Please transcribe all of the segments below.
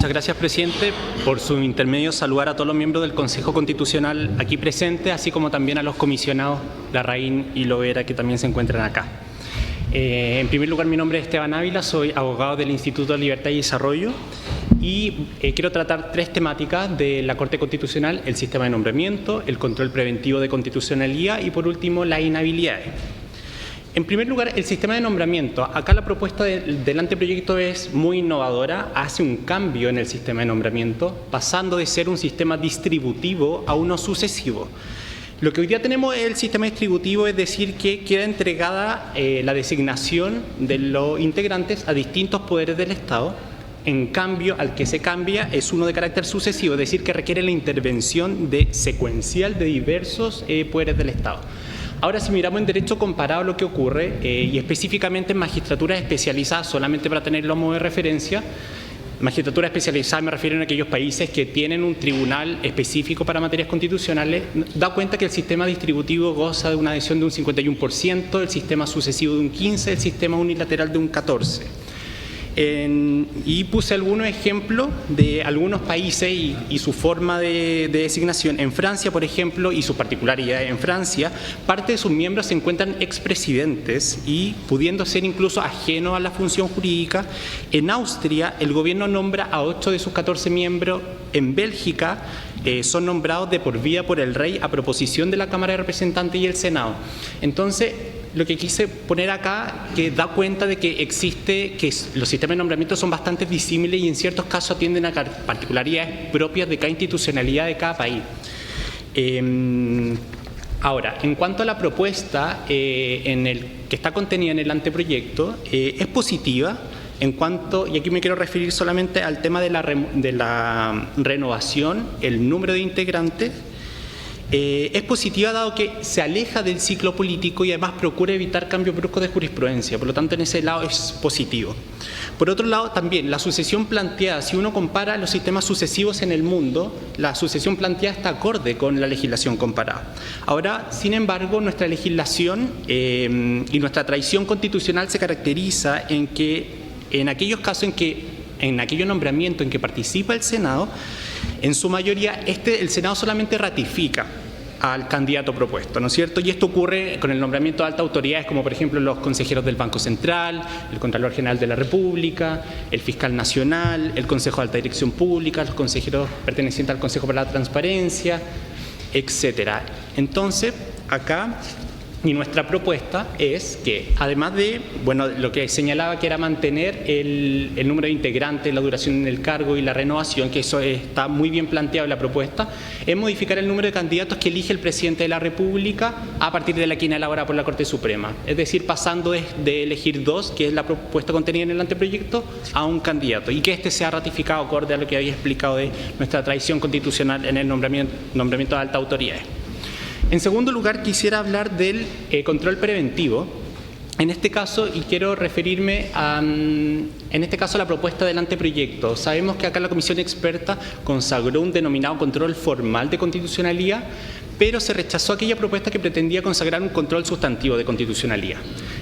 Muchas gracias, presidente. Por su intermedio, saludar a todos los miembros del Consejo Constitucional aquí presentes, así como también a los comisionados Larraín y Lovera, que también se encuentran acá. En primer lugar, mi nombre es Esteban Ávila, soy abogado del Instituto de Libertad y Desarrollo y quiero tratar tres temáticas de la Corte Constitucional: el sistema de nombramiento, el control preventivo de constitucionalidad y, por último, las inhabilidades. En primer lugar, el sistema de nombramiento. Acá la propuesta del anteproyecto es muy innovadora, hace un cambio en el sistema de nombramiento, pasando de ser un sistema distributivo a uno sucesivo. Lo que hoy día tenemos es el sistema distributivo, es decir, que queda entregada la designación de los integrantes a distintos poderes del Estado. En cambio, al que se cambia es uno de carácter sucesivo, es decir, que requiere la intervención secuencial de diversos poderes del Estado. Ahora, si miramos en derecho comparado lo que ocurre, y específicamente en magistraturas especializadas, solamente para tenerlo a modo de referencia, magistratura especializada me refiero a aquellos países que tienen un tribunal específico para materias constitucionales, da cuenta que el sistema distributivo goza de una adhesión de un 51%, el sistema sucesivo de un 15%, el sistema unilateral de un 14%. Y puse algunos ejemplos de algunos países y su forma de designación. En Francia, por ejemplo, y sus particularidades: en Francia, parte de sus miembros se encuentran expresidentes y pudiendo ser incluso ajenos a la función jurídica. En Austria, el gobierno nombra a 8 de sus 14 miembros. En Bélgica, son nombrados de por vida por el rey a proposición de la Cámara de Representantes y el Senado. Entonces, lo que quise poner acá, que da cuenta de que los sistemas de nombramiento son bastante disímiles y en ciertos casos atienden a particularidades propias de cada institucionalidad de cada país. Ahora, en cuanto a la propuesta que está contenida en el anteproyecto, es positiva en cuanto, y aquí me quiero referir solamente al tema de la renovación, el número de integrantes. Es positiva dado que se aleja del ciclo político y además procura evitar cambios bruscos de jurisprudencia, por lo tanto en ese lado es positivo. Por otro lado, también la sucesión planteada, si uno compara los sistemas sucesivos en el mundo, la sucesión planteada está acorde con la legislación comparada. Ahora, sin embargo, nuestra legislación y nuestra tradición constitucional se caracteriza en que en aquellos casos en aquellos nombramientos en que participa el Senado, en su mayoría el Senado solamente ratifica al candidato propuesto, ¿no es cierto? Y esto ocurre con el nombramiento de altas autoridades, como por ejemplo los consejeros del Banco Central, el Contralor General de la República, el Fiscal Nacional, el Consejo de Alta Dirección Pública, los consejeros pertenecientes al Consejo para la Transparencia, etcétera. Entonces, acá, y nuestra propuesta es que, además de, lo que señalaba que era mantener el número de integrantes, la duración en el cargo y la renovación, que eso está muy bien planteado en la propuesta, es modificar el número de candidatos que elige el presidente de la República a partir de la quina elaborada por la Corte Suprema. Es decir, pasando de elegir 2, que es la propuesta contenida en el anteproyecto, a un candidato. Y que este sea ratificado acorde a lo que había explicado de nuestra tradición constitucional en el nombramiento de altas autoridades. En segundo lugar, quisiera hablar del control preventivo. En este caso, y quiero referirme a la propuesta del anteproyecto. Sabemos que acá la comisión experta consagró un denominado control formal de constitucionalidad, pero se rechazó aquella propuesta que pretendía consagrar un control sustantivo de constitucionalidad.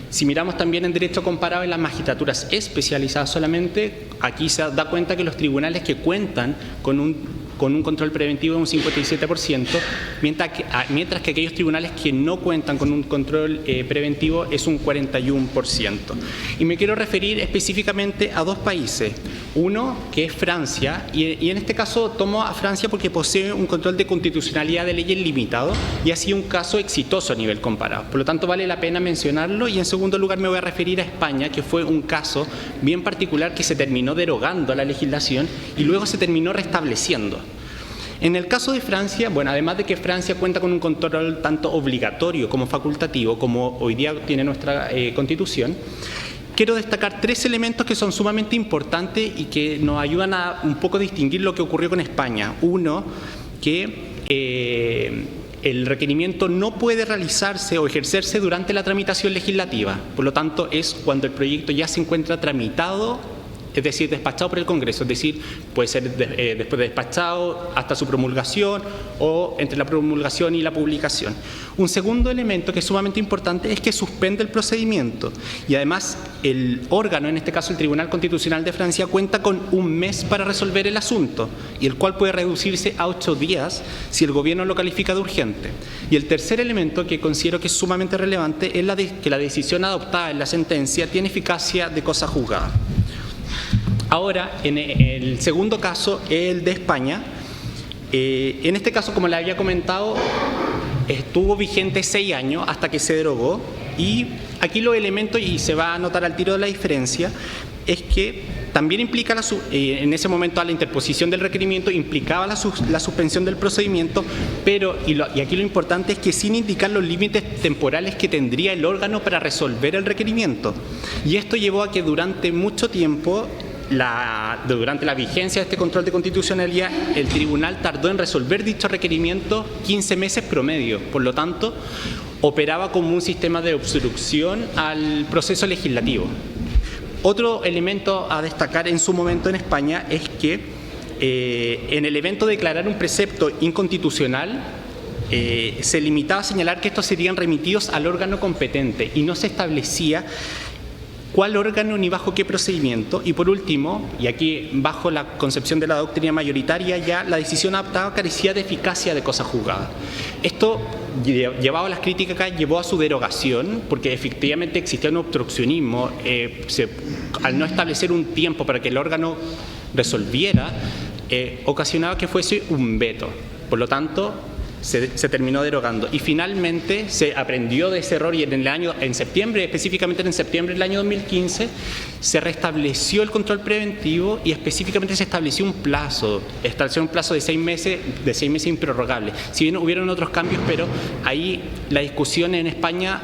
Si miramos también en derecho comparado en las magistraturas especializadas solamente, aquí se da cuenta que los tribunales que cuentan con un control preventivo de un 57%, mientras que aquellos tribunales que no cuentan con un control preventivo es un 41%. Y me quiero referir específicamente a 2 países. Uno, que es Francia, y en este caso tomo a Francia porque posee un control de constitucionalidad de leyes limitado y ha sido un caso exitoso a nivel comparado. Por lo tanto, vale la pena mencionarlo. Y en segundo lugar me voy a referir a España, que fue un caso bien particular que se terminó derogando la legislación y luego se terminó restableciendo. En el caso de Francia, además de que Francia cuenta con un control tanto obligatorio como facultativo, como hoy día tiene nuestra Constitución, quiero destacar 3 elementos que son sumamente importantes y que nos ayudan a un poco distinguir lo que ocurrió con España. Uno, que el requerimiento no puede realizarse o ejercerse durante la tramitación legislativa. Por lo tanto, es cuando el proyecto ya se encuentra tramitado es decir, despachado por el Congreso, es decir, puede ser después de despachado hasta su promulgación o entre la promulgación y la publicación. Un segundo elemento que es sumamente importante es que suspende el procedimiento y además el órgano, en este caso el Tribunal Constitucional de Francia, cuenta con un mes para resolver el asunto y el cual puede reducirse a 8 días si el gobierno lo califica de urgente. Y el tercer elemento que considero que es sumamente relevante es que la decisión adoptada en la sentencia tiene eficacia de cosa juzgada. Ahora, en el segundo caso, el de España, en este caso, como le había comentado, estuvo vigente 6 años hasta que se derogó y aquí los elementos, y se va a notar al tiro de la diferencia, es que también implica, en ese momento a la interposición del requerimiento, implicaba la suspensión del procedimiento, pero, y aquí lo importante es que sin indicar los límites temporales que tendría el órgano para resolver el requerimiento. Y esto llevó a que durante mucho tiempo, durante la vigencia de este control de constitucionalidad, el tribunal tardó en resolver dicho requerimiento 15 meses promedio. Por lo tanto, operaba como un sistema de obstrucción al proceso legislativo. Otro elemento a destacar en su momento en España es que en el evento de declarar un precepto inconstitucional, se limitaba a señalar que estos serían remitidos al órgano competente y no se establecía cuál órgano ni bajo qué procedimiento. Y por último, y aquí bajo la concepción de la doctrina mayoritaria, ya la decisión adoptada carecía de eficacia de cosa juzgada. Esto, llevado a las críticas acá, llevó a su derogación, porque efectivamente existía un obstruccionismo. Al no establecer un tiempo para que el órgano resolviera, ocasionaba que fuese un veto. Por lo tanto, se terminó derogando y finalmente se aprendió de ese error y en septiembre, específicamente en septiembre del año 2015, se restableció el control preventivo y específicamente se estableció un plazo de 6 meses improrrogable. Si bien hubieron otros cambios, pero ahí la discusión en España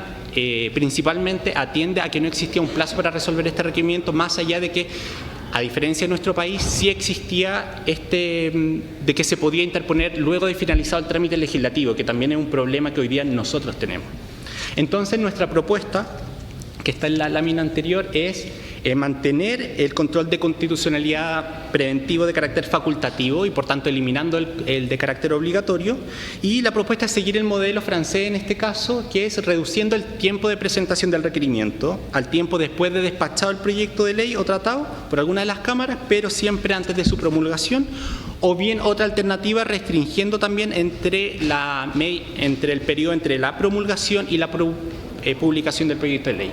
principalmente atiende a que no existía un plazo para resolver este requerimiento, más allá de que, a diferencia de nuestro país, sí existía de que se podía interponer luego de finalizado el trámite legislativo, que también es un problema que hoy día nosotros tenemos. Entonces, nuestra propuesta, que está en la lámina anterior, es mantener el control de constitucionalidad preventivo de carácter facultativo y, por tanto, eliminando el de carácter obligatorio. Y la propuesta es seguir el modelo francés en este caso, que es reduciendo el tiempo de presentación del requerimiento al tiempo después de despachado el proyecto de ley o tratado por alguna de las cámaras, pero siempre antes de su promulgación. O bien otra alternativa, restringiendo también entre el periodo entre la promulgación y la publicación del proyecto de ley.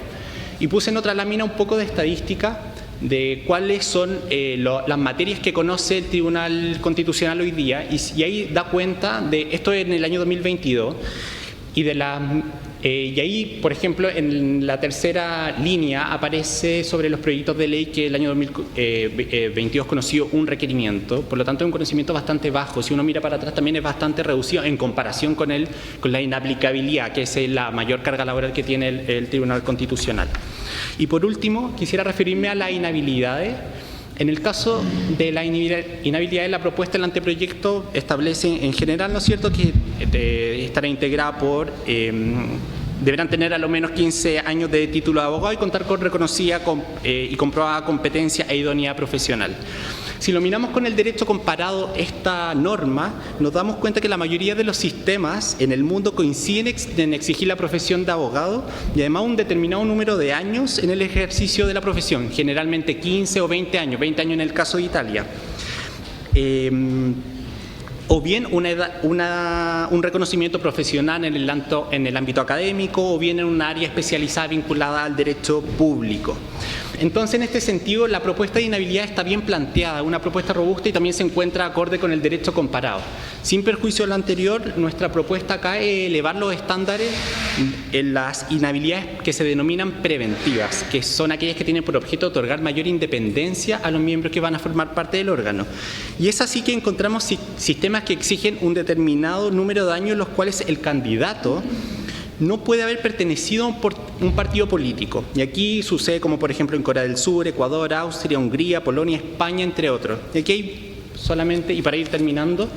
Y puse en otra lámina un poco de estadística de cuáles son las materias que conoce el Tribunal Constitucional hoy día, y ahí da cuenta de esto en el año 2022, y ahí, por ejemplo, en la tercera línea aparece sobre los proyectos de ley que el año 2022 conoció un requerimiento. Por lo tanto, es un conocimiento bastante bajo. Si uno mira para atrás, también es bastante reducido en comparación con la inaplicabilidad, que es la mayor carga laboral que tiene el Tribunal Constitucional. Y por último, quisiera referirme a las inhabilidades. En el caso de la inhabilidad, la propuesta del anteproyecto establece en general, ¿no es cierto?, que estará integrada por, deberán tener a lo menos 15 años de título de abogado y contar con reconocida y comprobada competencia e idoneidad profesional. Si lo miramos con el derecho comparado, esta norma, nos damos cuenta que la mayoría de los sistemas en el mundo coinciden en exigir la profesión de abogado y además un determinado número de años en el ejercicio de la profesión, generalmente 15 o 20 años en el caso de Italia. O bien un reconocimiento profesional en el ámbito académico, o bien en un área especializada vinculada al derecho público. Entonces, en este sentido, la propuesta de inhabilidad está bien planteada, una propuesta robusta y también se encuentra acorde con el derecho comparado. Sin perjuicio de lo anterior, nuestra propuesta acá es elevar los estándares en las inhabilidades que se denominan preventivas, que son aquellas que tienen por objeto otorgar mayor independencia a los miembros que van a formar parte del órgano. Y es así que encontramos sistemas que exigen un determinado número de años en los cuales el candidato no puede haber pertenecido a un partido político. Y aquí sucede como por ejemplo en Corea del Sur, Ecuador, Austria, Hungría, Polonia, España, entre otros. Y aquí hay solamente, y para ir terminando,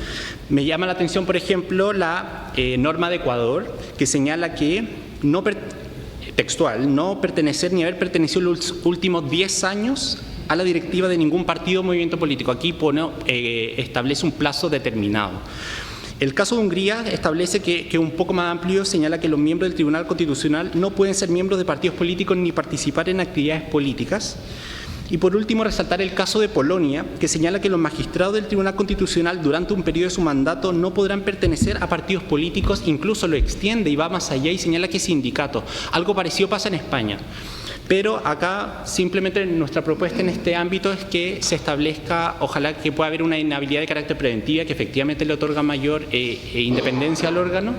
me llama la atención por ejemplo la norma de Ecuador, que señala que no pertenecer ni haber pertenecido los últimos 10 años a la directiva de ningún partido o movimiento político. Aquí establece un plazo determinado. El caso de Hungría establece que es un poco más amplio, señala que los miembros del Tribunal Constitucional no pueden ser miembros de partidos políticos ni participar en actividades políticas. Y por último, resaltar el caso de Polonia, que señala que los magistrados del Tribunal Constitucional durante un periodo de su mandato no podrán pertenecer a partidos políticos, incluso lo extiende y va más allá y señala que sindicatos. Algo parecido pasa en España. Pero acá simplemente nuestra propuesta en este ámbito es que se establezca, ojalá que pueda haber una inhabilidad de carácter preventiva que efectivamente le otorga mayor independencia al órgano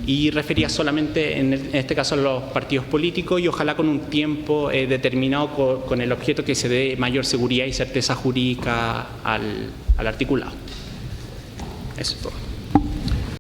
y refería solamente en este caso a los partidos políticos y ojalá con un tiempo determinado con el objeto que se dé mayor seguridad y certeza jurídica al articulado. Eso es todo.